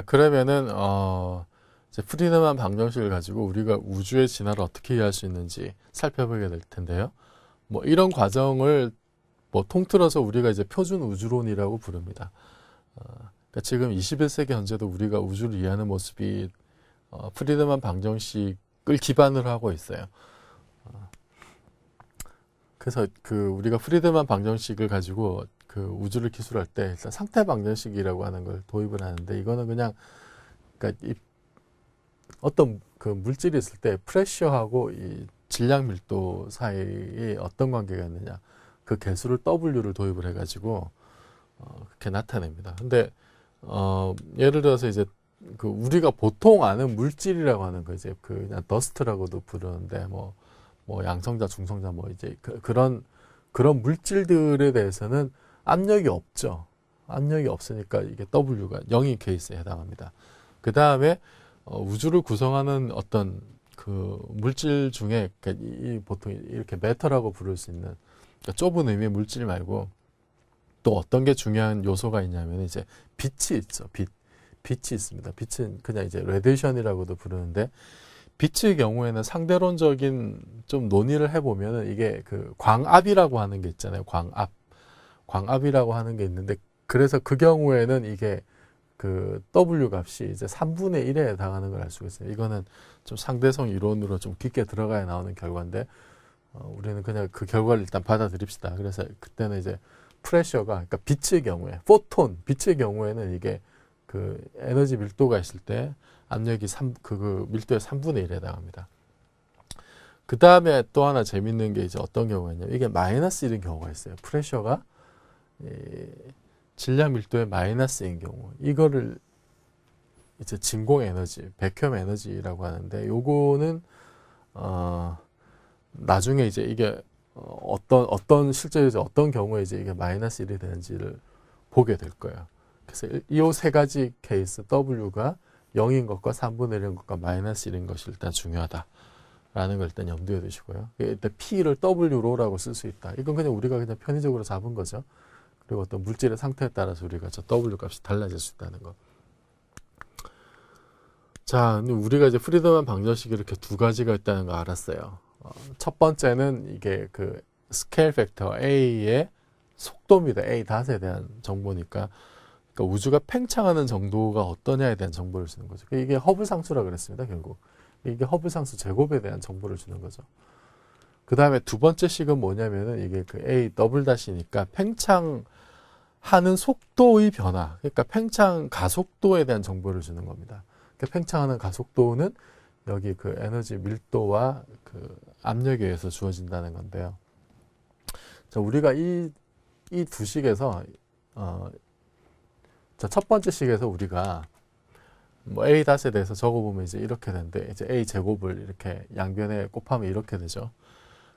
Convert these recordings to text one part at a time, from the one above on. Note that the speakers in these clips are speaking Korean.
자, 그러면은 이제 프리드만 방정식을 가지고 우리가 우주의 진화를 어떻게 이해할 수 있는지 살펴보게 될 텐데요. 뭐 이런 과정을 뭐 통틀어서 우리가 이제 표준 우주론이라고 부릅니다. 그러니까 지금 21세기 현재도 우리가 우주를 이해하는 모습이 프리드만 방정식을 기반으로 하고 있어요. 그래서 우리가 프리드만 방정식을 가지고 그 우주를 기술할 때 일단 상태 방정식이라고 하는 걸 도입을 하는데, 이거는 그냥 그러니까 어떤 그 물질이 있을 때 프레셔하고 이 질량 밀도 사이에 어떤 관계가 있느냐, 그 개수를 W를 도입을 해가지고 그렇게 나타냅니다. 근데 예를 들어서 이제 그 우리가 보통 아는 물질이라고 하는 거 이제 그냥 더스트라고도 부르는데 뭐 양성자, 중성자 뭐 이제 그런 물질들에 대해서는 압력이 없죠. 압력이 없으니까 이게 W가 0인 케이스에 해당합니다. 그 다음에 우주를 구성하는 어떤 그 물질 중에 보통 이렇게 매터라고 부를 수 있는, 그러니까 좁은 의미의 물질 말고 또 어떤 게 중요한 요소가 있냐면 이제 빛이 있죠. 빛이 있습니다. 빛은 그냥 이제 레디에이션이라고도 부르는데, 빛의 경우에는 상대론적인 좀 논의를 해보면은 이게 그 광압이라고 하는 게 있잖아요. 광압이라고 하는 게 있는데, 그래서 그 경우에는 이게 그 W 값이 이제 3분의 1에 해당하는 걸 알 수가 있어요. 이거는 좀 상대성 이론으로 좀 깊게 들어가야 나오는 결과인데, 우리는 그냥 그 결과를 일단 받아들입시다. 그래서 그때는 이제 프레셔가, 그러니까 빛의 경우에, 빛의 경우에는 이게 그 에너지 밀도가 있을 때 압력이 그 밀도의 3분의 1에 해당합니다. 그 다음에 또 하나 재밌는 게 이제 어떤 경우가 있냐면, 이게 마이너스 1인 경우가 있어요. 프레셔가 질량 밀도의 마이너스인 경우, 이거를 이제 진공 에너지, 백혐 에너지라고 하는데, 요거는 나중에 이제 이게 어떤 실제로 이제 어떤 경우에 이제 이게 마이너스 1이 되는지를 보게 될 거예요. 그래서 이 세 가지 케이스, W가 0인 것과 3분의 1인 것과 마이너스 1인 것이 일단 중요하다라는 걸 일단 염두에 두시고요. 일단 P를 W로라고 쓸 수 있다. 이건 그냥 우리가 그냥 편의적으로 잡은 거죠. 그리고 어떤 물질의 상태에 따라서 우리가 저 W 값이 달라질 수 있다는 거. 자, 근데 우리가 이제 프리드만 방정식이 이렇게 두 가지가 있다는 거 알았어요. 첫 번째는 이게 그 스케일 팩터 A의 속도입니다. A 닷에 대한 정보니까, 그러니까 우주가 팽창하는 정도가 어떠냐에 대한 정보를 주는 거죠. 이게 허블 상수라 그랬습니다. 결국 이게 허블 상수 제곱에 대한 정보를 주는 거죠. 그 다음에 두 번째 식은 뭐냐면은 이게 그 A 더블 닷이니까 팽창하는 속도의 변화, 그러니까 팽창 가속도에 대한 정보를 주는 겁니다. 그러니까 팽창하는 가속도는 여기 그 에너지 밀도와 그 압력에 의해서 주어진다는 건데요. 자, 우리가 이 두 식에서 자, 첫 번째 식에서 우리가 뭐 A 닷에 대해서 적어보면 이제 이렇게 되는데, 이제 A 제곱을 이렇게 양변에 곱하면 이렇게 되죠.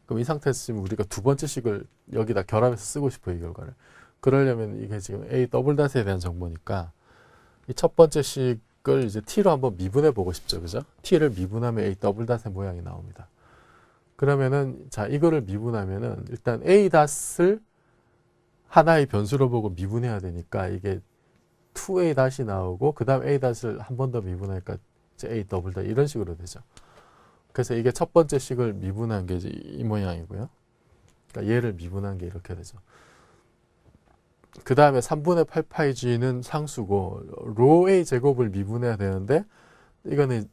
그럼 이 상태에서 지금 우리가 두 번째 식을 여기다 결합해서 쓰고 싶어요, 이 결과를. 그러려면 이게 지금 A 더블 닷에 대한 정보니까 이 첫 번째 식을 이제 T로 한번 미분해 보고 싶죠, 그죠? T를 미분하면 A 더블 닷의 모양이 나옵니다. 그러면은 자, 이거를 미분하면은 일단 A 닷을 하나의 변수로 보고 미분해야 되니까 이게 2A 닷이 나오고, 그 다음 A 닷을 한 번 더 미분하니까 이제 A 더블 닷, 이런 식으로 되죠. 그래서 이게 첫 번째 식을 미분한 게 이제 이 모양이고요. 그러니까 얘를 미분한 게 이렇게 되죠. 그 다음에 3분의 8파이g는 상수고, 로 A 제곱을 미분해야 되는데, 이거는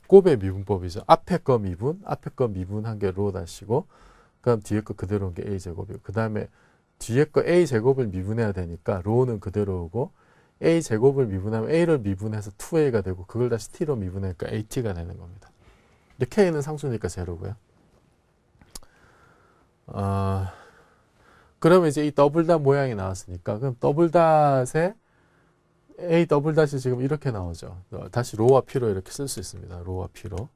곱의 미분법이죠. 앞에 거 미분한 게 로 닷이고, 그 다음 뒤에 거 그대로 온 게 A 제곱이고, 그 다음에 뒤에 거 A 제곱을 미분해야 되니까 로는 그대로 오고, A 제곱을 미분하면 A를 미분해서 2A가 되고, 그걸 다시 T로 미분하니까 AT가 되는 겁니다. 근데 K는 상수니까 제로고요. 그러면 이제 이 더블 닷 모양이 나왔으니까, 그럼 더블 닷에 A 더블 닷이 지금 이렇게 나오죠. 다시 로와 P로 이렇게 쓸 수 있습니다. 로와 P로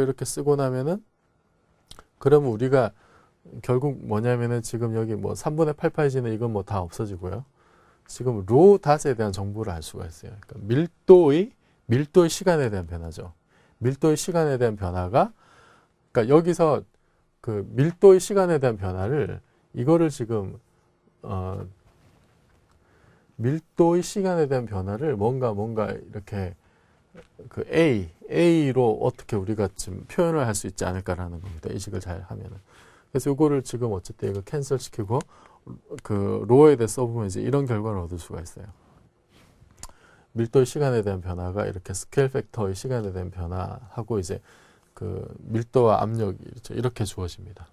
이렇게 쓰고 나면은, 그러면 우리가 결국 뭐냐면은 지금 여기 뭐 3분의 8파이지는 이건 뭐 다 없어지고요. 지금 로 닷에 대한 정보를 알 수가 있어요. 그러니까 밀도의 시간에 대한 변화죠. 밀도의 시간에 대한 변화가, 그러니까 여기서 그 밀도의 시간에 대한 변화를, 이거를 지금 밀도의 시간에 대한 변화를 뭔가 이렇게 그 A로 어떻게 우리가 지금 표현을 할 수 있지 않을까라는 겁니다. 이식을 잘 하면은. 그래서 이거를 지금 어쨌든 이거 캔슬 시키고 그 로어에 대해 써보면 이제 이런 결과를 얻을 수가 있어요. 밀도의 시간에 대한 변화가 이렇게 스케일 팩터의 시간에 대한 변화하고 이제 그 밀도와 압력이 이렇게 주어집니다.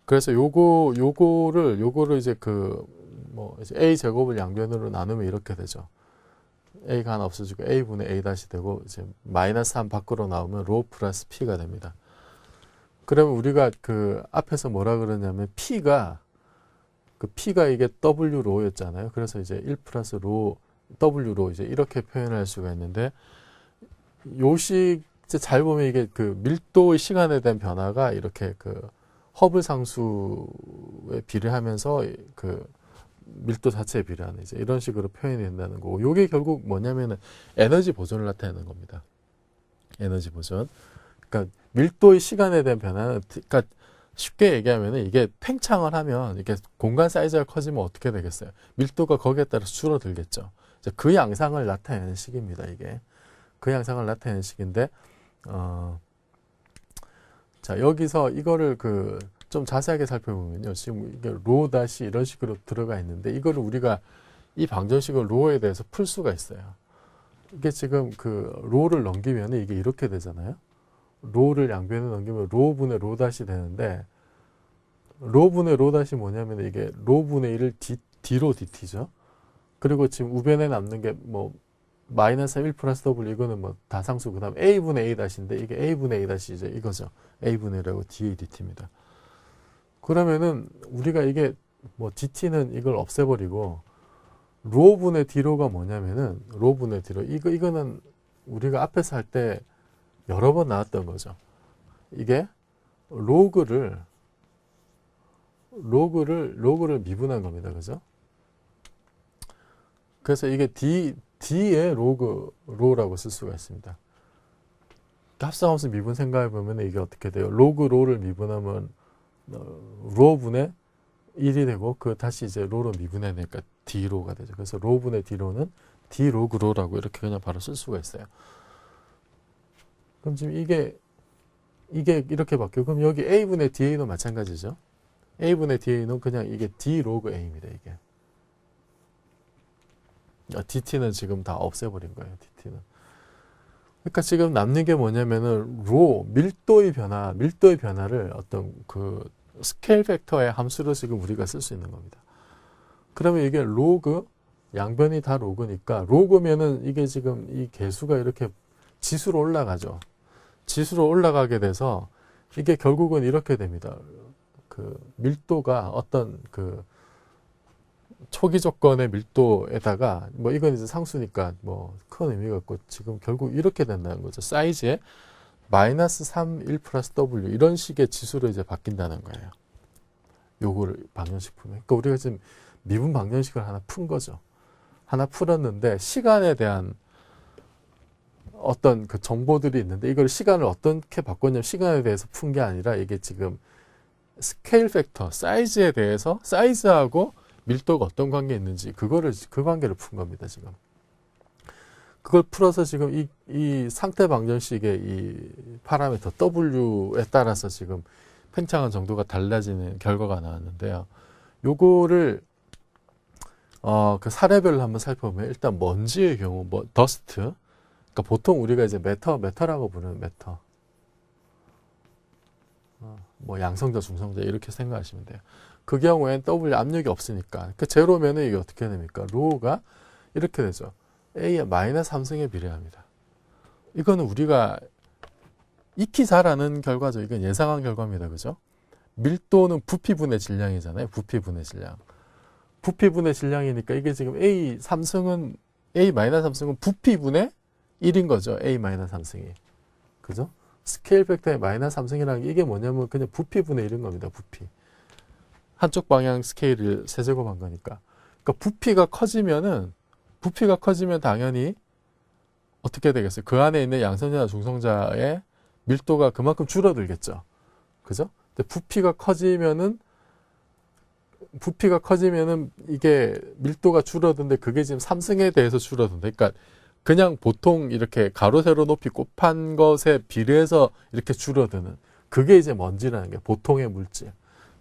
그래서 요거를 이제 이제 A 제곱을 양변으로 나누면 이렇게 되죠. A가 하나 없어지고 A분의 A 다시 되고 이제 마이너스 3 밖으로 나오면 로 플러스 P가 됩니다. 그러면 우리가 그 앞에서 뭐라 그러냐면 P가 이게 W 로였잖아요. 그래서 이제 1 플러스 로 W 로 이제 이렇게 표현할 수가 있는데 요식 잘 보면 이게 그 밀도의 시간에 대한 변화가 이렇게 그 허블 상수에 비례하면서 그 밀도 자체에 비례하는 이제 이런 식으로 표현이 된다는 거고, 요게 결국 뭐냐면은 에너지 보존을 나타내는 겁니다. 에너지 보존. 그러니까 밀도의 시간에 대한 변화는, 그러니까 쉽게 얘기하면은 이게 팽창을 하면 이게 공간 사이즈가 커지면 어떻게 되겠어요? 밀도가 거기에 따라서 줄어들겠죠. 이제 그 양상을 나타내는 식입니다. 이게 그 양상을 나타내는 식인데, 자 여기서 이거를 좀 자세하게 살펴보면요. 지금 이게 로 다시 이런 식으로 들어가 있는데 이거를 우리가 이 방정식을 로에 대해서 풀 수가 있어요. 이게 지금 그 로를 넘기면 이게 이렇게 되잖아요. 로를 양변에 넘기면 로분의 로 다시 되는데, 로분의 로 다시 뭐냐면 이게 로분의 1을 D로 DT죠. 그리고 지금 우변에 남는 게 뭐 마이너스 1 플러스 W, 이거는 뭐 다상수, 그 다음 A분의 A 다시인데 이게 A분의 A 다시 이제 이거죠. A분의 1하고 DA DT입니다. 그러면은 우리가 이게 뭐 DT는 이걸 없애버리고 로분의 D로가 뭐냐면은 로분의 D로 이거는 우리가 앞에서 할 때 여러 번 나왔던 거죠. 이게 로그를 미분한 겁니다. 그죠? 그래서 이게 D의 로라고 쓸 수가 있습니다. 합성함수 미분 생각해 보면 이게 어떻게 돼요? 로그 로를 미분하면 로분의 1이 되고 다시 이제 로로 미분해내니까 D로가 되죠. 그래서 로분의 D로는 D 로그 로라고 이렇게 그냥 바로 쓸 수가 있어요. 그럼 지금 이게 이렇게 바뀌고, 그럼 여기 A분의 DA도 마찬가지죠. A분의 DA는 그냥 이게 D 로그 A입니다. 이게. DT는 지금 다 없애버린 거예요. DT는. 그러니까 지금 남는 게 뭐냐면은 밀도의 변화를 어떤 그 스케일 팩터의 함수로 지금 우리가 쓸 수 있는 겁니다. 그러면 이게 로그, 양변이 다 로그니까, 로그면은 이게 지금 이 개수가 이렇게 지수로 올라가죠. 지수로 올라가게 돼서 이게 결국은 이렇게 됩니다. 그 밀도가 어떤 그 초기 조건의 밀도에다가 뭐 이건 이제 상수니까 뭐 큰 의미가 없고, 지금 결국 이렇게 된다는 거죠. 사이즈에 마이너스 3, 1 플러스 W 이런 식의 지수로 이제 바뀐다는 거예요. 요거를 방정식 풀면. 그러니까 우리가 지금 미분 방정식을 하나 푼 거죠. 하나 풀었는데 시간에 대한 어떤 그 정보들이 있는데, 이걸 시간을 어떻게 바꿨냐면 시간에 대해서 푼 게 아니라 이게 지금 스케일 팩터, 사이즈에 대해서, 사이즈하고 밀도가 어떤 관계에 있는지 그 관계를 푼 겁니다. 지금 그걸 풀어서 지금 이 상태 방정식의 이 파라미터 W에 따라서 지금 팽창한 정도가 달라지는 결과가 나왔는데요. 요거를 그 사례별로 한번 살펴보면, 일단 먼지의 경우 더스트, 그러니까 보통 우리가 이제 메터라고 부르는 메터, 뭐 양성자, 중성자 이렇게 생각하시면 돼요. 그 경우엔 W 압력이 없으니까, 그 제로면은 이게 어떻게 됩니까? 로가 이렇게 되죠. A의 마이너스 3승에 비례합니다. 이거는 우리가 익히 잘 아는 결과죠. 이건 예상한 결과입니다. 그죠? 밀도는 부피분의 질량이잖아요. 부피분의 질량. 부피분의 질량이니까 이게 지금 A 마이너스 3승은 부피분의 1인 거죠. A 마이너스 3승이. 그죠? 스케일 팩터의 마이너스 3승이라는 게 이게 뭐냐면 그냥 부피분의 1인 겁니다. 부피. 한쪽 방향 스케일을 세제곱한 거니까. 그러니까 부피가 커지면 당연히 어떻게 되겠어요? 그 안에 있는 양성자나 중성자의 밀도가 그만큼 줄어들겠죠. 그죠? 근데 부피가 커지면은 부피가 커지면은 이게 밀도가 줄어드는데 그게 지금 3승에 대해서 줄어든다. 그러니까 그냥 보통 이렇게 가로 세로 높이 곱한 것에 비례해서 이렇게 줄어드는 그게 이제 먼지라는 게 보통의 물질.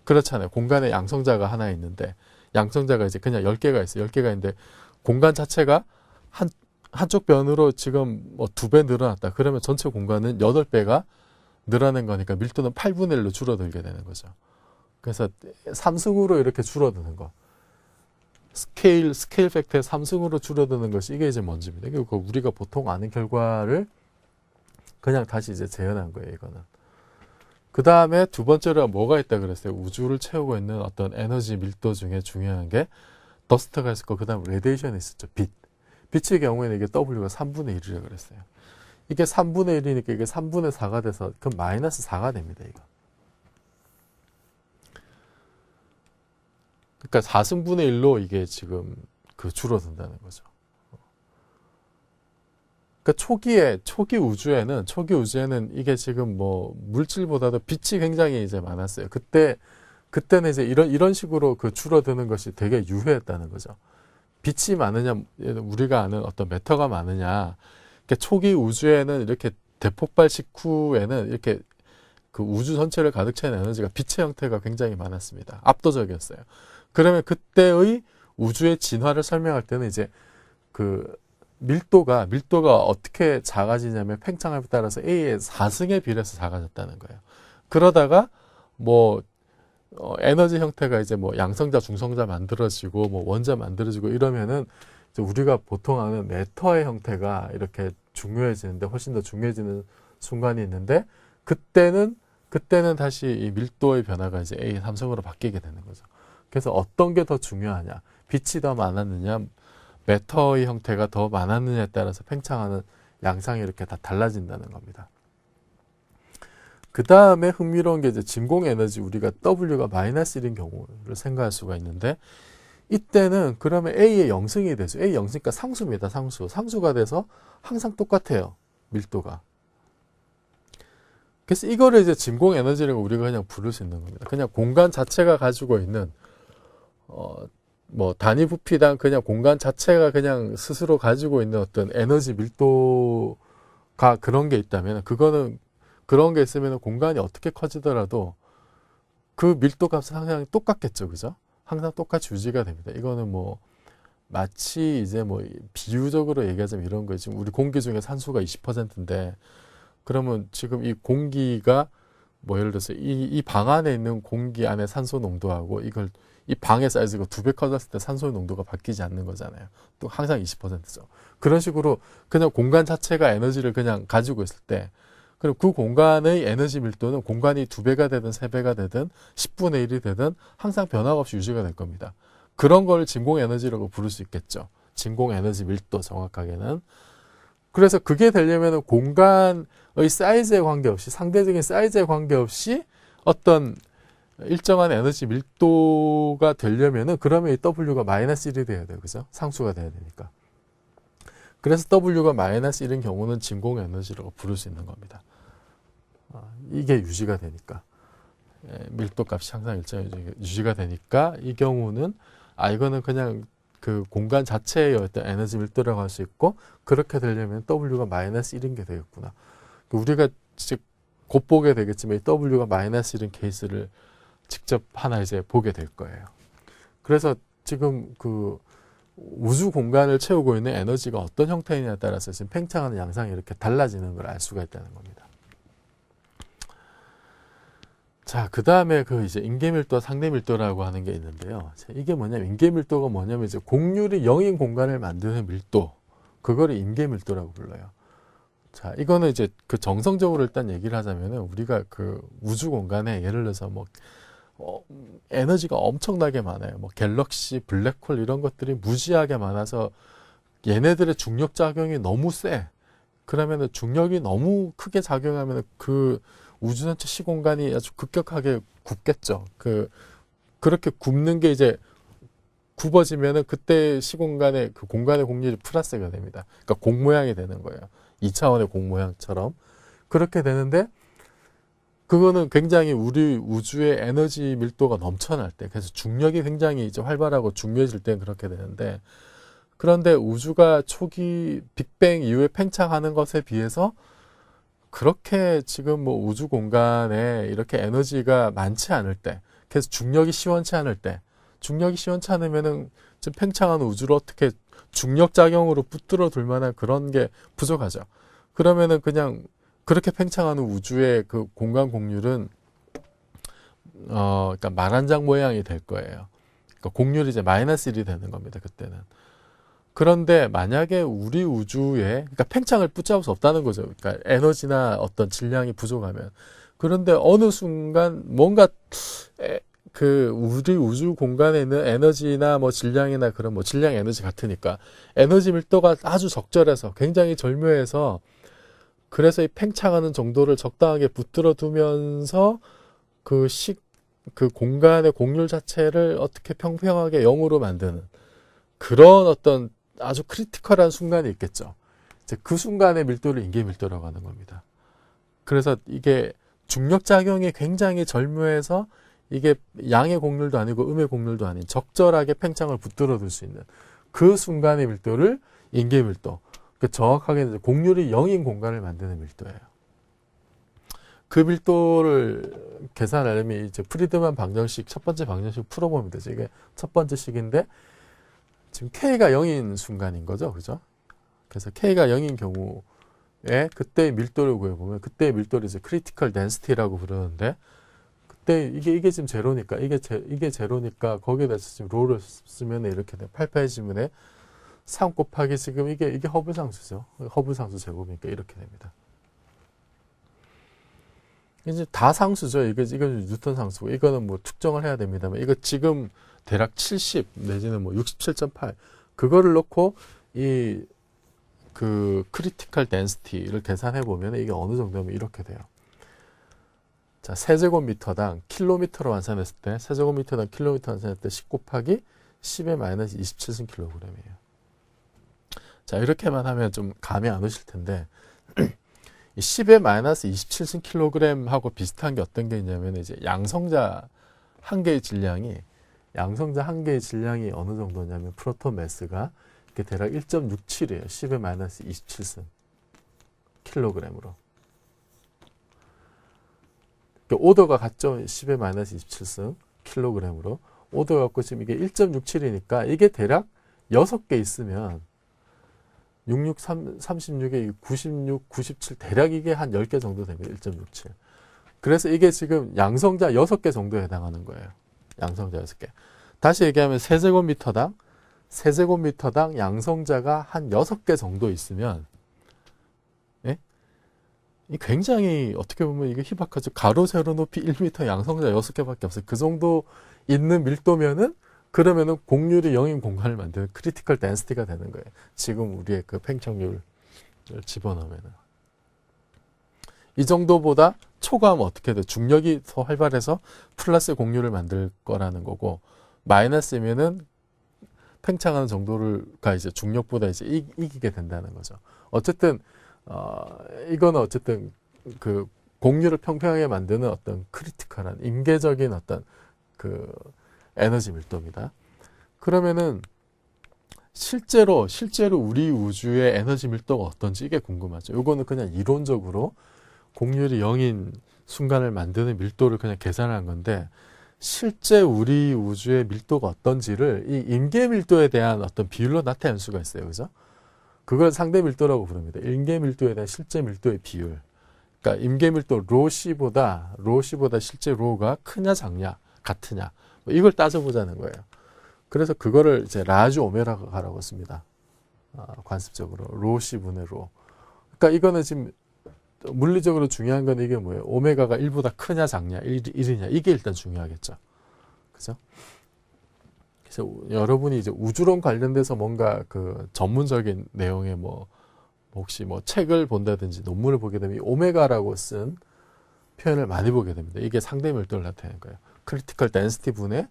그렇잖아요. 공간에 양성자가 하나 있는데 양성자가 이제 그냥 10개가 있어요. 10개가 있는데 공간 자체가 한쪽 변으로 지금 뭐 2배 늘어났다. 그러면 전체 공간은 8배가 늘어난 거니까 밀도는 8분의 1로 줄어들게 되는 거죠. 그래서 3승으로 이렇게 줄어드는 거. 스케일 팩터의 3승으로 줄어드는 것이 이게 이제 먼지입니다. 그리고 우리가 보통 아는 결과를 그냥 다시 이제 재현한 거예요, 이거는. 그 다음에 두 번째로 뭐가 있다 그랬어요? 우주를 채우고 있는 어떤 에너지 밀도 중에 중요한 게 더스트가 있었고, 그 다음 레디에이션이 있었죠. 빛. 빛의 경우에는 이게 W가 3분의 1이라고 그랬어요. 이게 3분의 1이니까 이게 3분의 4가 돼서 그럼 마이너스 4가 됩니다, 이거. 그러니까 4승분의 1로 이게 지금 그 줄어든다는 거죠. 그러니까 초기 우주에는 이게 지금 뭐 물질보다도 빛이 굉장히 이제 많았어요. 그때는 이제 이런 식으로 그 줄어드는 것이 되게 유효했다는 거죠. 빛이 많으냐, 우리가 아는 어떤 매터가 많으냐. 그러니까 초기 우주에는 이렇게 대폭발 직후에는 이렇게 그 우주 전체를 가득 채운 에너지가 빛의 형태가 굉장히 많았습니다. 압도적이었어요. 그러면 그때의 우주의 진화를 설명할 때는 이제 그 밀도가 어떻게 작아지냐면 팽창함에 따라서 A의 4승에 비례해서 작아졌다는 거예요. 그러다가 뭐 에너지 형태가 이제 뭐 양성자, 중성자 만들어지고 뭐 원자 만들어지고 이러면은 이제 우리가 보통 아는 매터의 형태가 이렇게 중요해지는데 훨씬 더 중요해지는 순간이 있는데 그때는 다시 이 밀도의 변화가 이제 A 3승으로 바뀌게 되는 거죠. 그래서 어떤 게 더 중요하냐? 빛이 더 많았느냐? 매터의 형태가 더 많았느냐에 따라서 팽창하는 양상이 이렇게 다 달라진다는 겁니다. 그 다음에 흥미로운 게 이제 진공 에너지 우리가 W가 마이너스 1인 경우를 생각할 수가 있는데 이때는 그러면 A의 0승이 되죠. A 0승이니까 상수입니다. 상수가 돼서 항상 똑같아요. 밀도가. 그래서 이거를 이제 진공 에너지라고 우리가 그냥 부를 수 있는 겁니다. 그냥 공간 자체가 가지고 있는 뭐 단위 부피당 그냥 공간 자체가 그냥 스스로 가지고 있는 어떤 에너지 밀도가 그런 게 있다면 그거는 그런 게 있으면 공간이 어떻게 커지더라도 그 밀도 값은 항상 똑같겠죠. 그죠? 항상 똑같이 유지가 됩니다. 이거는 뭐 마치 이제 뭐 비유적으로 얘기하자면 이런 거예요. 지금 우리 공기 중에 산소가 20%인데 그러면 지금 이 공기가 뭐 예를 들어서 이 방 안에 있는 공기 안에 산소 농도하고 이 방의 사이즈가 2배 커졌을 때 산소의 농도가 바뀌지 않는 거잖아요. 또 항상 20%죠. 그런 식으로 그냥 공간 자체가 에너지를 그냥 가지고 있을 때 그리고 그 공간의 에너지 밀도는 공간이 2배가 되든 3배가 되든 10분의 1이 되든 항상 변화가 없이 유지가 될 겁니다. 그런 걸 진공 에너지라고 부를 수 있겠죠. 진공 에너지 밀도 정확하게는. 그래서 그게 되려면 공간의 사이즈에 관계없이 상대적인 사이즈에 관계없이 어떤 일정한 에너지 밀도가 되려면은 그러면 이 W가 마이너스 1이 돼야 돼요. 그죠? 상수가 돼야 되니까. 그래서 W가 마이너스 1인 경우는 진공 에너지라고 부를 수 있는 겁니다. 이게 유지가 되니까. 밀도 값이 항상 일정히 유지가 되니까 이 경우는 이거는 그냥 그 공간 자체의 어떤 에너지 밀도라고 할 수 있고 그렇게 되려면 W가 마이너스 1인 게 되겠구나. 우리가 곧 보게 되겠지만 이 W가 마이너스 1인 케이스를 직접 하나 이제 보게 될 거예요. 그래서 지금 그 우주 공간을 채우고 있는 에너지가 어떤 형태이냐에 따라서 지금 팽창하는 양상이 이렇게 달라지는 걸 알 수가 있다는 겁니다. 자, 그 다음에 그 이제 인계밀도와 상대밀도라고 하는 게 있는데요. 이게 뭐냐면, 인계밀도가 뭐냐면 이제 곡률이 0인 공간을 만드는 밀도. 그거를 인계밀도라고 불러요. 자, 이거는 이제 그 정성적으로 일단 얘기를 하자면은 우리가 그 우주 공간에 예를 들어서 뭐, 에너지가 엄청나게 많아요. 뭐 갤럭시, 블랙홀 이런 것들이 무지하게 많아서 얘네들의 중력 작용이 너무 세. 그러면은 중력이 너무 크게 작용하면 그 우주 전체 시공간이 아주 급격하게 굽겠죠. 그렇게 굽는 게 이제 굽어지면은 그때 시공간의 그 공간의 곡률이 플러스가 됩니다. 그러니까 공 모양이 되는 거예요. 2차원의 공 모양처럼. 그렇게 되는데 그거는 굉장히 우리 우주의 에너지 밀도가 넘쳐날 때, 그래서 중력이 굉장히 이제 활발하고 중요해질 때는 그렇게 되는데, 그런데 우주가 초기 빅뱅 이후에 팽창하는 것에 비해서 그렇게 지금 뭐 우주 공간에 이렇게 에너지가 많지 않을 때, 그래서 중력이 시원치 않을 때, 중력이 시원치 않으면은 지금 팽창하는 우주를 어떻게 중력 작용으로 붙들어 둘 만한 그런 게 부족하죠. 그러면은 그냥 그렇게 팽창하는 우주의 그 공간 공률은 그러니까 말 한 장 모양이 될 거예요. 그러니까 공률이 이제 마이너스 1이 되는 겁니다. 그때는. 그런데 만약에 우리 우주에 그러니까 팽창을 붙잡을 수 없다는 거죠. 그러니까 에너지나 어떤 질량이 부족하면. 그런데 어느 순간 뭔가 그 우리 우주 공간에 있는 에너지나 뭐 질량이나 그런 뭐 질량 에너지 같으니까 에너지 밀도가 아주 적절해서 굉장히 절묘해서 그래서 이 팽창하는 정도를 적당하게 붙들어 두면서 그 공간의 공률 자체를 어떻게 평평하게 0으로 만드는 그런 어떤 아주 크리티컬한 순간이 있겠죠. 이제 그 순간의 밀도를 인계 밀도라고 하는 겁니다. 그래서 이게 중력 작용이 굉장히 절묘해서 이게 양의 공률도 아니고 음의 공률도 아닌 적절하게 팽창을 붙들어 둘 수 있는 그 순간의 밀도를 인계 밀도. 정확하게 공률이 0인 공간을 만드는 밀도예요. 그 밀도를 계산하려면 이제 프리드만 방정식 첫 번째 방정식 풀어보면 되죠. 이게 첫 번째 식인데 지금 K가 0인 순간인 거죠. 그죠? 그래서 K가 0인 경우에 그때의 밀도를 구해보면 그때의 밀도를 이제 크리티컬 덴시티라고 부르는데 그때 이게 지금 제로니까 이게 제로니까 거기에 대해서 지금 로를 쓰면 이렇게 돼. 88지문에 3 곱하기 지금 이게 허브상수죠. 허브상수 제곱이니까 이렇게 됩니다. 이제 다 상수죠. 이건 뉴턴 상수고 이거는 뭐 측정을 해야 됩니다만 이거 지금 대략 70 내지는 뭐 67.8 그거를 놓고 이 그 크리티컬 덴시티를 계산해 보면 이게 어느 정도면 이렇게 돼요. 자, 세제곱미터당 킬로미터로 환산했을 때 세제곱미터당 킬로미터 환산했을 때 10 곱하기 10의 마이너스 27승 킬로그램이에요. 자, 이렇게만 하면 좀 감이 안 오실 텐데 10의 마이너스 27승 킬로그램하고 비슷한 게 어떤 게 있냐면 이제 양성자 한 개의 질량이 어느 정도냐면 프로톤 매스가 대략 1.67이에요. 10의 마이너스 27승 킬로그램으로. 오더가 같죠. 10의 마이너스 27승 킬로그램으로. 오더가 같고 지금 이게 1.67이니까 이게 대략 6개 있으면 66, 36에 96, 97 대략 이게 한 10개 정도 됩니다. 1.67. 그래서 이게 지금 양성자 6개 정도에 해당하는 거예요. 양성자 6개. 다시 얘기하면 세제곱미터당 양성자가 한 6개 정도 있으면 예? 이 굉장히 어떻게 보면 이게 희박하죠. 가로 세로 높이 1m 양성자 6개밖에 없어요. 그 정도 있는 밀도면은 그러면은 공률이 0인 공간을 만드는 크리티컬 덴시티가 되는 거예요. 지금 우리의 그 팽창률을 집어넣으면은. 이 정도보다 초과하면 어떻게 돼? 중력이 더 활발해서 플러스 공률을 만들 거라는 거고, 마이너스면은 팽창하는 정도가 이제 중력보다 이제 이기게 된다는 거죠. 어쨌든, 이거는 어쨌든 그 공률을 평평하게 만드는 어떤 크리티컬한, 임계적인 어떤 그 에너지 밀도입니다. 그러면은 실제로 우리 우주의 에너지 밀도가 어떤지 이게 궁금하죠. 요거는 그냥 이론적으로 공률이 0인 순간을 만드는 밀도를 그냥 계산한 건데, 실제 우리 우주의 밀도가 어떤지를 이 임계 밀도에 대한 어떤 비율로 나타낼 수가 있어요. 그죠? 그걸 상대 밀도라고 부릅니다. 임계 밀도에 대한 실제 밀도의 비율. 그러니까 임계 밀도 ρC보다 실제 ρ가 크냐 작냐 같으냐. 뭐 이걸 따져보자는 거예요. 그래서 그거를 이제 라주 오메가라고 씁니다. 관습적으로 ρC분의 ρ. 그러니까 이거는 지금 물리적으로 중요한 건 이게 뭐예요? 오메가가 1보다 크냐 작냐, 1이냐 이게 일단 중요하겠죠. 그죠? 그래서 여러분이 이제 우주론 관련돼서 뭔가 그 전문적인 내용의 뭐 혹시 뭐 책을 본다든지 논문을 보게 되면 이 오메가라고 쓴 표현을 많이 보게 됩니다. 이게 상대 밀도를 나타내는 거예요. 크리티컬 덴시티 분의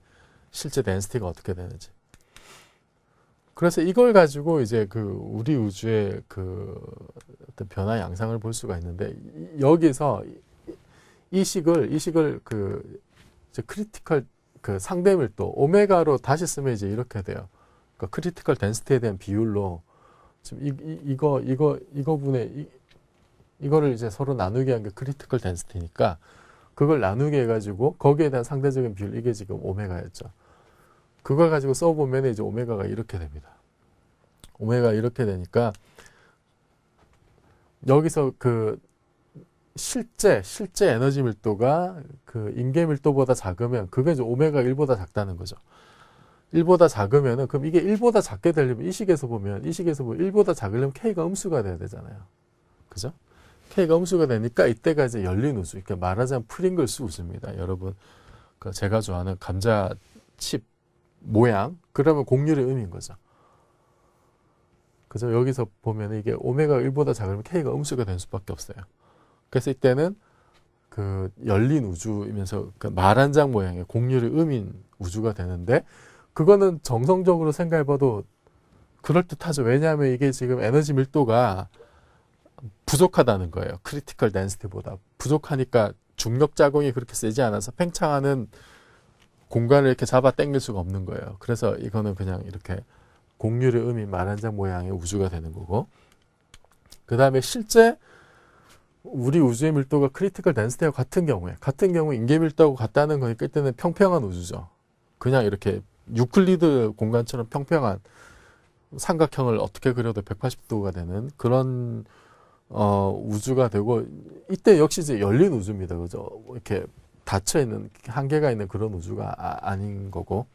실제 덴시티가 어떻게 되는지. 그래서 이걸 가지고 이제 그 우리 우주의 그 어떤 변화 양상을 볼 수가 있는데, 여기서 이 식을 그 이제 크리티컬 그 상대 밀도 오메가로 다시 쓰면 이제 이렇게 돼요. 그러니까 크리티컬 덴시티에 대한 비율로 지금 이거를 이제 서로 나누게 한 게 크리티컬 덴시티니까 그걸 나누게 해가지고 거기에 대한 상대적인 비율 이게 지금 오메가였죠. 그걸 가지고 써보면 이제 오메가가 이렇게 됩니다. 오메가 이렇게 되니까 여기서 그 실제 에너지 밀도가 그 인계 밀도보다 작으면 그게 이제 오메가 1보다 작다는 거죠. 1보다 작으면은 그럼 이게 1보다 작게 되려면 이 식에서 보면 1보다 작으려면 K가 음수가 돼야 되잖아요. 그죠? K가 음수가 되니까 이때가 이제 열린 우주. 그러니까 말하자면 프링글스 우주입니다. 여러분, 그 제가 좋아하는 감자칩 모양. 그러면 곡률의 음인 거죠. 그죠? 여기서 보면 이게 오메가 1보다 작으면 K가 음수가 될 수밖에 없어요. 그래서 이때는 그 열린 우주이면서 그 말 한 장 모양의 곡률의 음인 우주가 되는데 그거는 정성적으로 생각해봐도 그럴듯하죠. 왜냐하면 이게 지금 에너지 밀도가 부족하다는 거예요. 크리티컬 덴시티보다. 부족하니까 중력 작용이 그렇게 세지 않아서 팽창하는 공간을 이렇게 잡아 당길 수가 없는 거예요. 그래서 이거는 그냥 이렇게 곡률의 음인 말 한 장 모양의 우주가 되는 거고 그 다음에 실제 우리 우주의 밀도가 크리티컬 덴시티와 같은 경우에 인계 밀도하고 같다는 거니까 이때는 평평한 우주죠. 그냥 이렇게 유클리드 공간처럼 평평한 삼각형을 어떻게 그려도 180도가 되는 그런 우주가 되고 이때 역시 이제 열린 우주입니다. 그죠? 이렇게 닫혀 있는 한계가 있는 그런 우주가 아닌 거고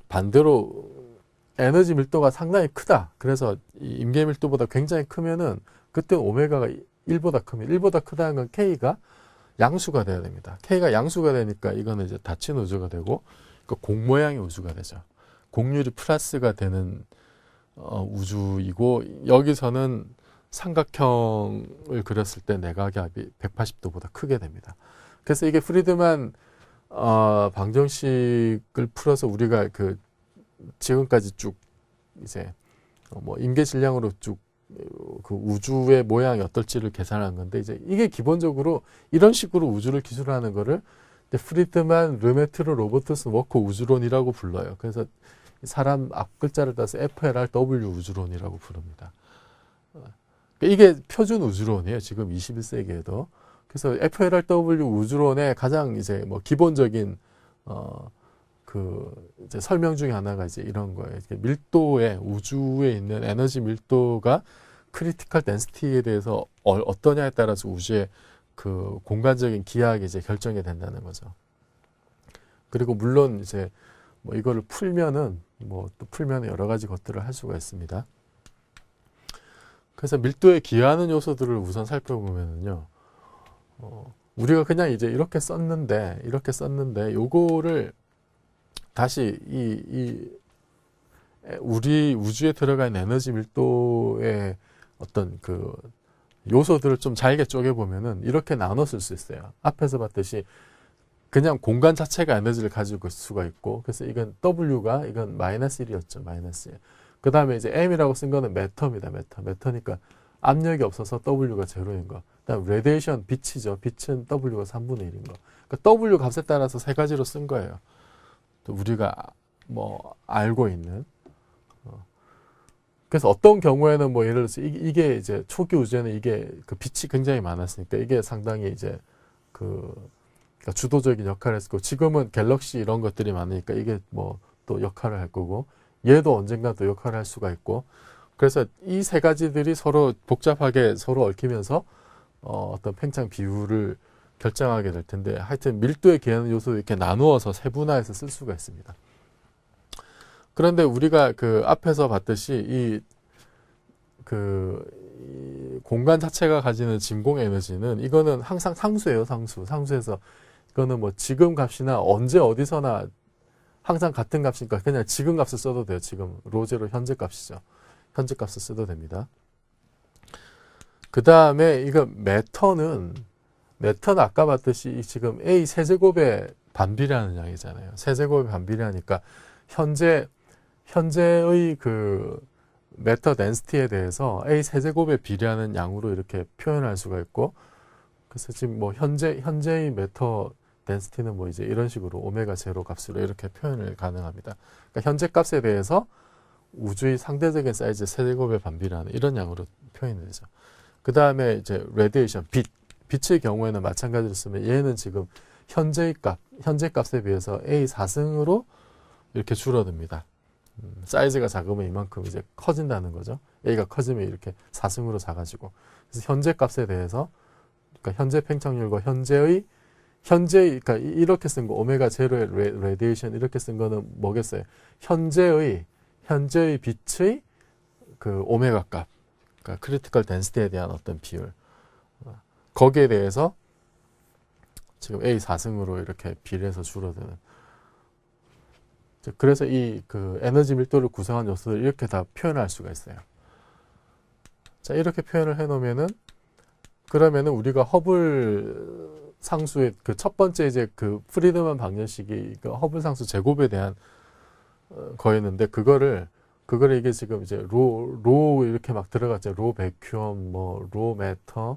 반대로 에너지 밀도가 상당히 크다. 그래서 이 임계 밀도보다 굉장히 크면은 그때 오메가가 1보다 크면 1보다 크다는 건 K가 양수가 돼야 됩니다. K가 양수가 되니까 이거는 이제 닫힌 우주가 되고 그러니까 공 모양의 우주가 되죠. 곡률이 플러스가 되는 우주이고 여기서는 삼각형을 그렸을 때 내각압이 180도보다 크게 됩니다. 그래서 이게 프리드만 방정식을 풀어서 우리가 그 지금까지 쭉 이제 뭐 임계 질량으로 쭉 그 우주의 모양이 어떨지를 계산한 건데 이제 이게 기본적으로 이런 식으로 우주를 기술하는 거를 프리드만, 르메트르, 로버트슨, 워커 우주론이라고 불러요. 그래서 사람 앞글자를 따서 FLRW 우주론이라고 부릅니다. 이게 표준 우주론이에요. 지금 21세기에도. 그래서 FLRW 우주론의 가장 이제 뭐 기본적인 그 이제 설명 중에 하나가 이제 이런 거예요. 밀도의 우주에 있는 에너지 밀도가 크리티컬 덴시티에 대해서 어떠냐에 따라서 우주의 그 공간적인 기하학이 이제 결정이 된다는 거죠. 그리고 물론 이제 뭐 이거를 풀면은 뭐 또 풀면 여러 가지 것들을 할 수가 있습니다. 그래서 밀도에 기하하는 요소들을 우선 살펴보면은요, 우리가 그냥 이제 이렇게 썼는데 요거를 다시 우리 우주에 들어가 있는 에너지 밀도의 어떤 그 요소들을 좀 잘게 쪼개보면은 이렇게 나눠 쓸 수 있어요. 앞에서 봤듯이 그냥 공간 자체가 에너지를 가지고 있을 수가 있고, 그래서 이건 W가, 이건 마이너스 1이었죠. 마이너스 1. 그 다음에 이제 M이라고 쓴 거는 메터입니다. 메터니까 압력이 없어서 W가 제로인 거. 그 다음 레디에이션, 빛이죠. 빛은 W가 3분의 1인 거. 그러니까 W 값에 따라서 세 가지로 쓴 거예요. 또 우리가 뭐 알고 있는. 그래서 어떤 경우에는 뭐 예를 들어서 이게 이제 초기 우주에는 이게 그 빛이 굉장히 많았으니까 이게 상당히 이제 그러니까 주도적인 역할을 했고 지금은 갤럭시 이런 것들이 많으니까 이게 뭐 또 역할을 할 거고 얘도 언젠가 또 역할을 할 수가 있고 그래서 이 세 가지들이 서로 복잡하게 서로 얽히면서 어떤 팽창 비율을 결정하게 될 텐데 하여튼 밀도에 기하는 요소를 이렇게 나누어서 세분화해서 쓸 수가 있습니다. 그런데 우리가 그 앞에서 봤듯이 이 공간 자체가 가지는 진공 에너지는 이거는 항상 상수예요, 상수. 상수에서 이거는 뭐 지금 값이나 언제 어디서나 항상 같은 값이니까 그냥 지금 값을 써도 돼요. 지금 로제로 현재 값이죠. 현재 값을 써도 됩니다. 그 다음에 이거 메터는 아까 봤듯이 지금 A 세제곱에 반비례하는 양이잖아요. 세제곱에 반비례하니까 현재의 그 메터 덴시티에 대해서 A 세제곱에 비례하는 양으로 이렇게 표현할 수가 있고 그래서 지금 뭐 현재의 매터 덴시티는 뭐 이제 이런 식으로 오메가 제로 값으로 이렇게 표현을 가능합니다. 그러니까 현재 값에 대해서 우주의 상대적인 사이즈 세제곱에 반비례하는 이런 양으로 표현이 되죠. 그 다음에 이제 레디에이션, 빛의 경우에는 마찬가지로 쓰면 얘는 지금 현재 값에 비해서 A 4승으로 이렇게 줄어듭니다. 사이즈가 작으면 이만큼 이제 커진다는 거죠. A가 커지면 이렇게 4승으로 작아지고. 그래서 현재 값에 대해서, 그러니까 현재 팽창률과 그러니까 이렇게 쓴 거, 오메가 제로의 레디에이션 이렇게 쓴 거는 뭐겠어요? 현재의 빛의 그 오메가 값, 그러니까 크리티컬 덴시티에 대한 어떤 비율. 거기에 대해서 지금 A 4승으로 이렇게 비례해서 줄어드는. 그래서 이 그 에너지 밀도를 구성한 요소를 이렇게 다 표현할 수가 있어요. 자, 이렇게 표현을 해놓으면은, 그러면은 우리가 허블 상수의 그 첫 번째 이제 그 프리드만 방정식이 그 허블 상수 제곱에 대한 거였는데, 그거를 이게 지금 이제 로 이렇게 막 들어갔죠. 로 베큐엄, 뭐, 로 매터,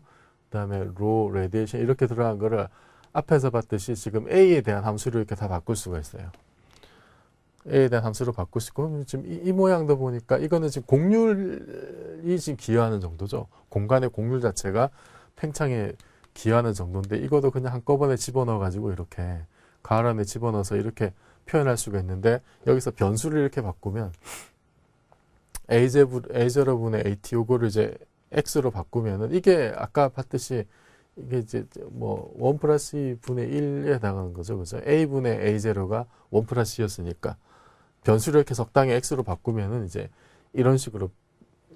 그 다음에 로 레디에이션 이렇게 들어간 거를 앞에서 봤듯이 지금 A에 대한 함수를 이렇게 다 바꿀 수가 있어요. A에 대한 함수로 바꿀 수 있고, 지금 이 모양도 보니까 이거는 지금 곡률이 지금 기여하는 정도죠. 공간의 곡률 자체가 팽창에 기여하는 정도인데, 이것도 그냥 한꺼번에 집어넣어가지고 이렇게 가을 안에 집어넣어서 이렇게 표현할 수가 있는데, 여기서 변수를 이렇게 바꾸면 A0분의 AT 요거를 이제 X로 바꾸면은 이게 아까 봤듯이 이게 이제 뭐 1 플러스 2분의 1에 해당하는 거죠. 그죠? A분의 A0가 1 플러스 2였으니까 변수를 이렇게 적당히 X로 바꾸면은 이제 이런 식으로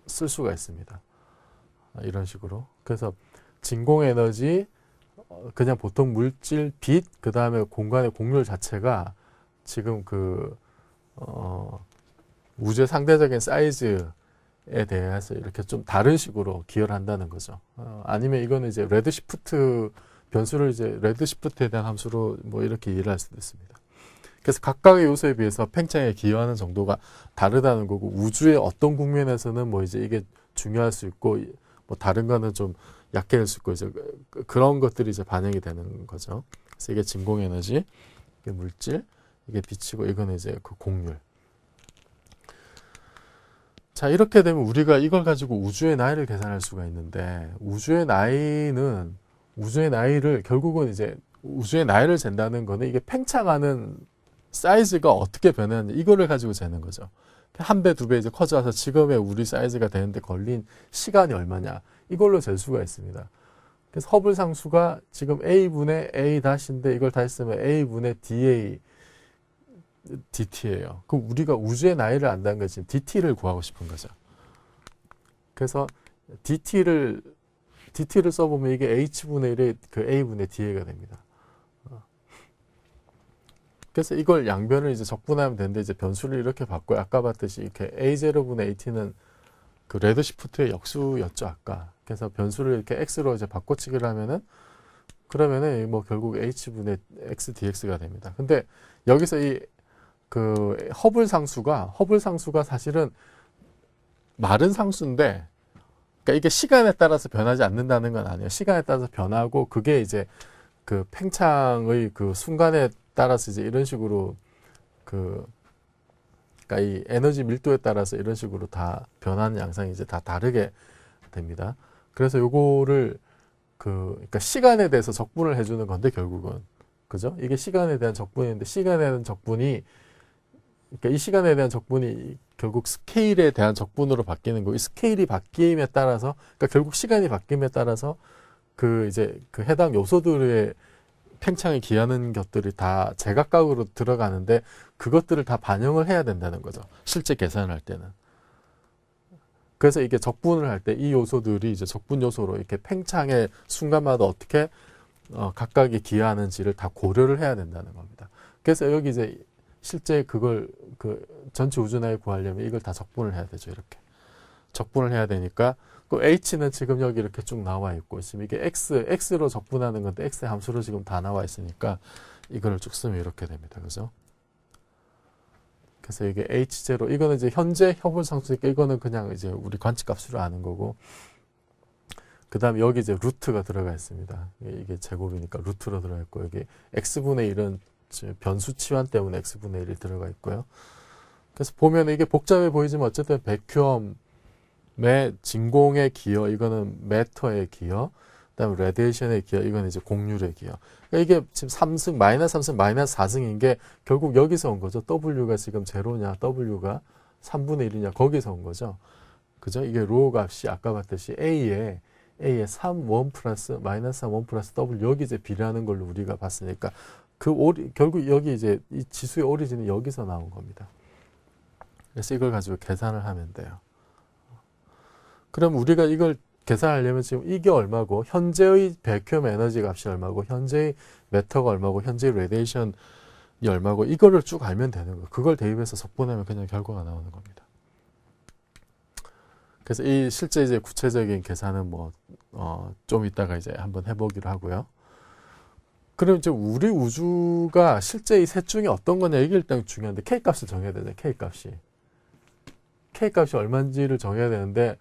쓸 수가 있습니다. 이런 식으로. 그래서 진공 에너지, 그냥 보통 물질, 빛, 그 다음에 공간의 곡률 자체가 지금 우주의 상대적인 사이즈에 대해서 이렇게 좀 다른 식으로 기여를 한다는 거죠. 아니면 이거는 이제 레드시프트 변수를 이제 레드시프트에 대한 함수로 뭐 이렇게 이해를 할 수도 있습니다. 그래서 각각의 요소에 비해서 팽창에 기여하는 정도가 다르다는 거고, 우주의 어떤 국면에서는 뭐 이제 이게 중요할 수 있고, 뭐 다른 거는 좀 약해질 수 있고, 이제 그런 것들이 이제 반영이 되는 거죠. 그래서 이게 진공 에너지, 이게 물질, 이게 빛이고, 이거는 이제 그 곡률. 자, 이렇게 되면 우리가 이걸 가지고 우주의 나이를 계산할 수가 있는데, 우주의 나이를 결국은 이제 우주의 나이를 잰다는 거는 이게 팽창하는 사이즈가 어떻게 변했는지 이거를 가지고 재는 거죠. 한 배, 두 배 이제 커져서 지금의 우리 사이즈가 되는데 걸린 시간이 얼마냐, 이걸로 잴 수가 있습니다. 그래서 허블 상수가 지금 A분의 A 다시인데 이걸 다시 쓰면 A분의 DT예요. 그럼 우리가 우주의 나이를 안다는 건 지금 DT를 구하고 싶은 거죠. 그래서 DT를 써보면 이게 H분의 1의 그 A분의 DA가 됩니다. 그래서 이걸 양변을 이제 적분하면 되는데, 이제 변수를 이렇게 바꿔요. 아까 봤듯이 이렇게 A0분의 AT는 그 레드시프트의 역수였죠, 아까. 그래서 변수를 이렇게 X로 이제 바꿔치기를 하면은, 그러면은 뭐 결국 H분의 X DX가 됩니다. 근데 여기서 그 허블 상수가 사실은 마른 상수인데, 그러니까 이게 시간에 따라서 변하지 않는다는 건 아니에요. 시간에 따라서 변하고, 그게 이제 그 팽창의 그 순간에 따라서 이제 이런 식으로 그러니까 이 에너지 밀도에 따라서 이런 식으로 다 변하는 양상이 이제 다 다르게 됩니다. 그래서 요거를 그러니까 시간에 대해서 적분을 해주는 건데, 결국은 그죠? 이게 시간에 대한 적분인데, 시간에 대한 적분이, 그러니까 이 시간에 대한 적분이 결국 스케일에 대한 적분으로 바뀌는 거고, 이 스케일이 바뀜에 따라서, 그러니까 결국 시간이 바뀜에 따라서 이제 그 해당 요소들의 팽창에 기여하는 것들이 다 제각각으로 들어가는데, 그것들을 다 반영을 해야 된다는 거죠. 실제 계산을 할 때는. 그래서 이게 적분을 할 때 이 요소들이 이제 적분 요소로 이렇게 팽창의 순간마다 어떻게 각각이 기여하는지를 다 고려를 해야 된다는 겁니다. 그래서 여기 이제 실제 그걸 전체 우주나이 구하려면 이걸 다 적분을 해야 되죠. 이렇게 적분을 해야 되니까, 그 H는 지금 여기 이렇게 쭉 나와 있고, 지금 이게 X로 적분하는 건데 X의 함수로 지금 다 나와 있으니까 이거를 쭉 쓰면 이렇게 됩니다. 그죠? 그래서 이게 H0, 이거는 이제 현재 허블 상수니까 이거는 그냥 이제 우리 관측 값으로 아는 거고, 그 다음에 여기 이제 루트가 들어가 있습니다. 이게 제곱이니까 루트로 들어가 있고, 여기 x분의 1은 변수 치환 때문에 x분의 1이 들어가 있고요. 그래서 보면 이게 복잡해 보이지만 어쨌든 백큐엄의 진공의 기여, 이거는 매터의 기여, 그다음에 레디에이션의 기여, 이건 이제 곡률의 기여. 그러니까 이게 지금 3승, 마이너스 3승, 마이너스 4승인 게 결국 여기서 온 거죠. W가 지금 제로냐, W가 3분의 1이냐, 거기서 온 거죠. 그죠? 이게 로 값이 아까 봤듯이 A에 3, 1 플러스, 마이너스 3, 1 플러스 W, 여기 이제 비례하는 걸로 우리가 봤으니까, 결국 여기 이제 이 지수의 오리진이 여기서 나온 겁니다. 그래서 이걸 가지고 계산을 하면 돼요. 그럼 우리가 이걸 계산하려면 지금 이게 얼마고, 현재의 백큐엄 에너지 값이 얼마고, 현재의 매터가 얼마고, 현재의 레디에이션이 얼마고, 이거를 쭉 알면 되는 거예요. 그걸 대입해서 적분하면 그냥 결과가 나오는 겁니다. 그래서 이 실제 이제 구체적인 계산은 좀 이따가 이제 한번 해보기로 하고요. 그럼 이제 우리 우주가 실제 이 셋 중에 어떤 거냐, 이게 일단 중요한데, K 값을 정해야 되잖아요. K 값이 얼마인지를 정해야 되는데,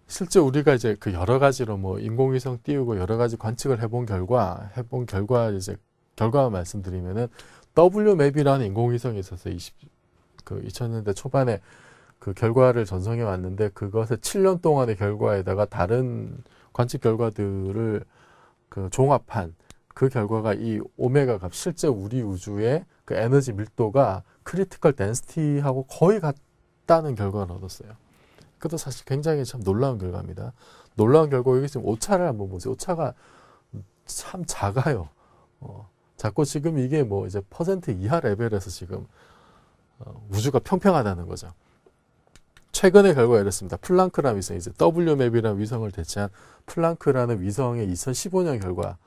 실제 우리가 이제 그 여러 가지로 인공위성 띄우고 여러 가지 관측을 해본 결과 이제 결과만 말씀드리면은, WMAP이라는 인공위성이 있어서 2000년대 초반에 그 결과를 전송해 왔는데, 그것의 7년 동안의 결과에다가 다른 관측 결과들을 그 종합한 그 결과가 이 오메가 값, 실제 우리 우주의 그 에너지 밀도가 크리티컬 덴시티하고 거의 같다는 결과를 얻었어요. 그것도 사실 굉장히 참 놀라운 결과입니다. 놀라운 결과, 여기 지금 오차를 한번 보세요. 오차가 참 작아요. 작고 지금 이게 이제 퍼센트 이하 레벨에서 지금 우주가 평평하다는 거죠. 최근의 결과가 이렇습니다. 플랑크라는 위성, 이제 WMAP이라는 위성을 대체한 플랑크라는 위성의 2015년 결과.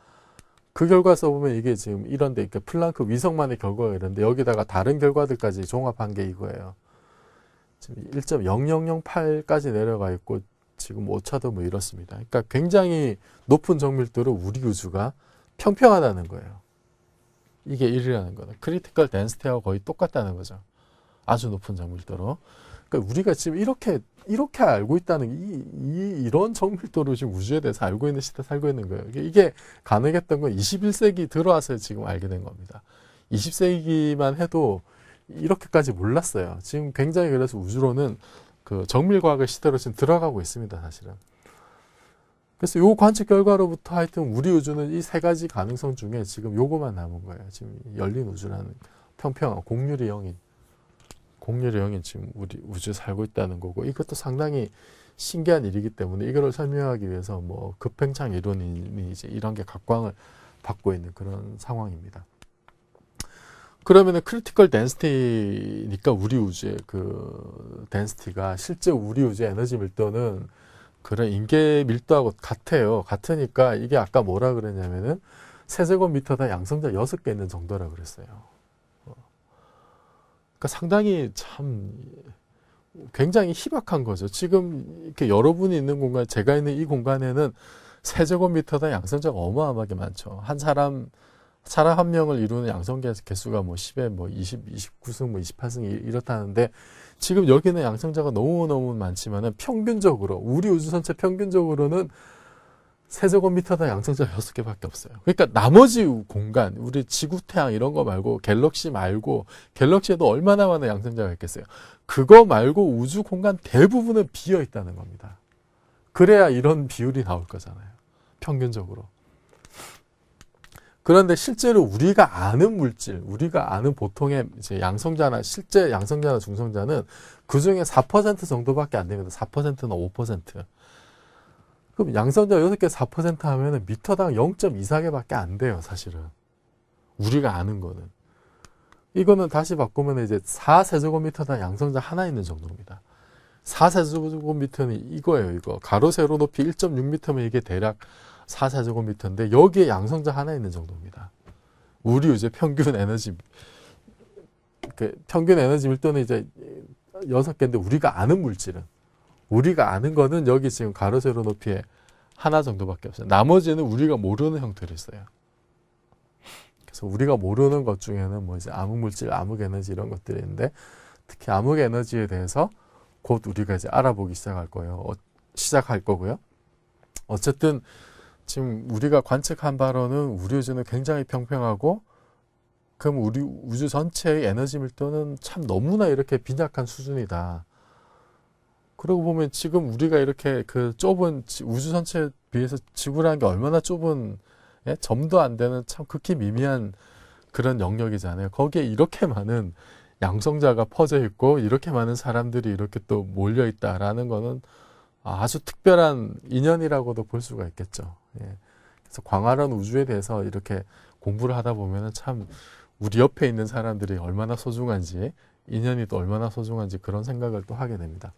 그 결과 써보면 이게 지금 이런데, 그러니까 플랑크 위성만의 결과가 이런데, 여기다가 다른 결과들까지 종합한 게 이거예요. 지금 1.0008까지 내려가 있고, 지금 오차도 이렇습니다. 그러니까 굉장히 높은 정밀도로 우리 우주가 평평하다는 거예요. 이게 1이라는 거는. 크리티컬 덴시티하고 거의 똑같다는 거죠. 아주 높은 정밀도로. 그러니까 우리가 지금 이렇게 알고 있다는 이런 정밀도로 지금 우주에 대해서 알고 있는 시대에 살고 있는 거예요. 이게 가능했던 건 21세기 들어와서 지금 알게 된 겁니다. 20세기만 해도 이렇게까지 몰랐어요. 지금 굉장히 그래서 우주로는 그 정밀과학의 시대로 지금 들어가고 있습니다, 사실은. 그래서 요 관측 결과로부터 하여튼 우리 우주는 이 세 가지 가능성 중에 지금 요거만 남은 거예요. 지금 열린 우주라는 평평한 공률이 0인 지금 우리 우주에 살고 있다는 거고, 이것도 상당히 신기한 일이기 때문에 이거를 설명하기 위해서 급팽창 이론이 이제 이런 게 각광을 받고 있는 그런 상황입니다. 그러면은 크리티컬 덴시티니까 우리 우주의 그 덴시티가 실제 우리 우주의 에너지 밀도는 그런 인계 밀도하고 같아요. 같으니까 이게 아까 뭐라 그랬냐면은 세제곱미터당 양성자 6개 있는 정도라 그랬어요. 그러니까 상당히 참 굉장히 희박한 거죠. 지금 이렇게 여러분이 있는 공간, 제가 있는 이 공간에는 세제곱미터당 양성자가 어마어마하게 많죠. 사람 한 명을 이루는 양성자 개수가 10에 20, 29승, 28승 이렇다는데, 지금 여기는 양성자가 너무너무 많지만은 평균적으로, 우리 우주 전체 평균적으로는 세제곱미터당 양성자 6개밖에 없어요. 그러니까 나머지 공간, 우리 지구, 태양 이런 거 말고, 갤럭시 말고, 갤럭시에도 얼마나 많은 양성자가 있겠어요. 그거 말고 우주 공간 대부분은 비어 있다는 겁니다. 그래야 이런 비율이 나올 거잖아요. 평균적으로. 그런데 실제로 우리가 아는 물질, 우리가 아는 보통의 이제 양성자나 실제 양성자나 중성자는 그 중에 4% 정도밖에 안 됩니다. 4%나 5%. 그럼 양성자 6개 4% 하면은 미터당 0.24개밖에 안 돼요, 사실은. 우리가 아는 거는. 이거는 다시 바꾸면 이제 4세제곱미터당 양성자 하나 있는 정도입니다. 4세제곱미터는 이거예요, 이거. 가로 세로 높이 1.6m면 이게 대략 4세제곱미터인데 여기에 양성자 하나 있는 정도입니다. 우리 우주의 평균 에너지 밀도는 이제 6개인데 우리가 아는 물질은, 우리가 아는 거는 여기 지금 가로 세로 높이에 하나 정도밖에 없어요. 나머지는 우리가 모르는 형태로 있어요. 그래서 우리가 모르는 것 중에는 이제 암흑물질, 암흑에너지 이런 것들이 있는데, 특히 암흑에너지에 대해서 곧 우리가 이제 알아보기 시작할 거고요. 어쨌든 지금 우리가 관측한 바로는 우리 우주는 굉장히 평평하고 그럼 우리 우주 전체의 에너지 밀도는 참 너무나 이렇게 빈약한 수준이다. 그러고 보면 지금 우리가 이렇게 그 좁은 우주 전체에 비해서 지구라는 게 얼마나 좁은 점도 안 되는 참 극히 미미한 그런 영역이잖아요. 거기에 이렇게 많은 양성자가 퍼져 있고 이렇게 많은 사람들이 이렇게 또 몰려 있다라는 거는 아주 특별한 인연이라고도 볼 수가 있겠죠. 예. 그래서 광활한 우주에 대해서 이렇게 공부를 하다 보면은 참 우리 옆에 있는 사람들이 얼마나 소중한지, 인연이 또 얼마나 소중한지 그런 생각을 또 하게 됩니다.